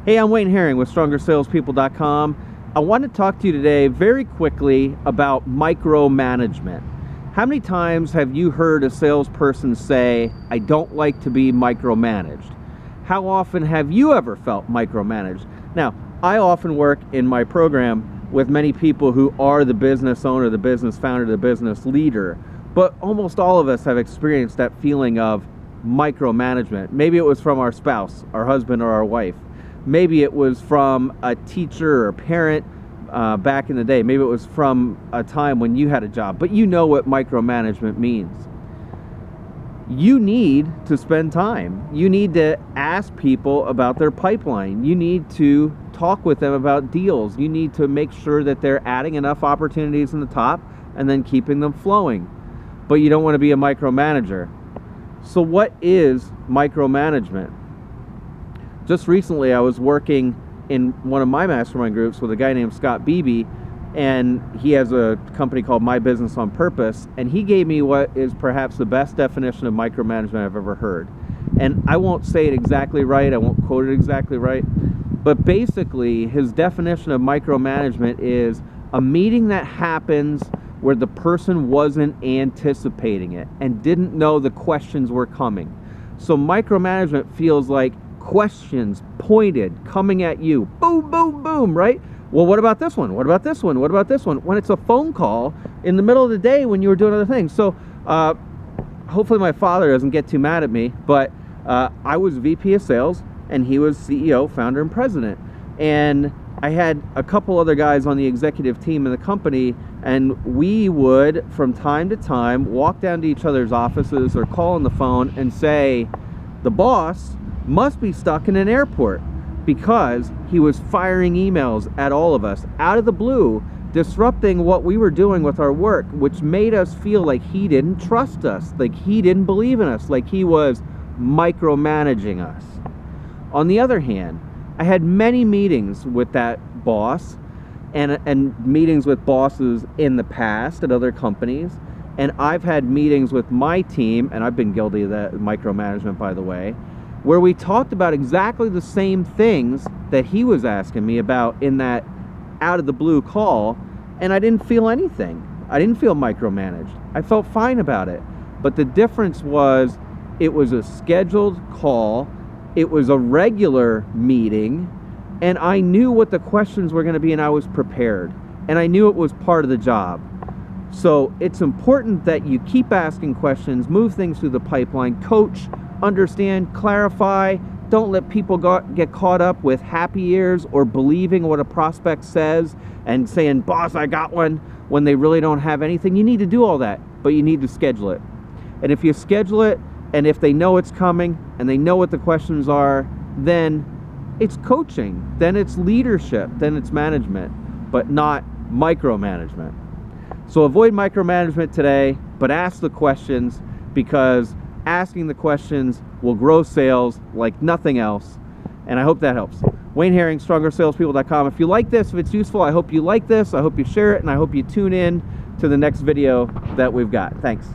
Hey, I'm Wayne Herring with StrongerSalesPeople.com. I want to talk to you today very quickly about micromanagement. How many times have you heard a salesperson say, I don't like to be micromanaged? How often have you ever felt micromanaged? Now, I often work in my program with many people who are the business owner, the business founder, the business leader, but almost all of us have experienced that feeling of micromanagement. Maybe it was from our spouse, our husband, or our wife. Maybe it was from a teacher or parent back in the day. Maybe it was from a time when you had a job, but you know what micromanagement means. You need to spend time. You need to ask people about their pipeline. You need to talk with them about deals. You need to make sure that they're adding enough opportunities in the top and then keeping them flowing. But you don't want to be a micromanager. So what is micromanagement? Just recently, I was working in one of my mastermind groups with a guy named Scott Beebe, and he has a company called My Business on Purpose, and he gave me what is perhaps the best definition of micromanagement I've ever heard. And I won't say it exactly right, I won't quote it exactly right, but basically his definition of micromanagement is a meeting that happens where the person wasn't anticipating it and didn't know the questions were coming. So micromanagement feels like questions pointed, coming at you, boom, boom, boom, right? Well, what about this one? What about this one? What about this one? When it's a phone call in the middle of the day when you were doing other things. So hopefully my father doesn't get too mad at me, but I was VP of sales and he was CEO, founder, and president. And I had a couple other guys on the executive team in the company, and we would, from time to time, walk down to each other's offices or call on the phone and say, the boss must be stuck in an airport, because he was firing emails at all of us out of the blue, disrupting what we were doing with our work, which made us feel like he didn't trust us, like he didn't believe in us, like he was micromanaging us. On the other hand, I had many meetings with that boss and meetings with bosses in the past at other companies, and I've had meetings with my team, and I've been guilty of that micromanagement, by the way, where we talked about exactly the same things that he was asking me about in that out of the blue call, and I didn't feel anything. I didn't feel micromanaged. I felt fine about it. But the difference was it was a scheduled call, it was a regular meeting, and I knew what the questions were going to be, and I was prepared. And I knew it was part of the job. So it's important that you keep asking questions, move things through the pipeline, coach, understand, clarify. Don't let people get caught up with happy ears or believing what a prospect says and saying, boss, I got one, when they really don't have anything. You need to do all that, but you need to schedule it. And if you schedule it, and if they know it's coming and they know what the questions are, then it's coaching, then it's leadership, then it's management, but not micromanagement. So avoid micromanagement today, but ask the questions, because asking the questions will grow sales like nothing else. And I hope that helps. Wayne Herring, StrongerSalesPeople.com. If you like this, if it's useful, I hope you like this. I hope you share it, and I hope you tune in to the next video that we've got. Thanks.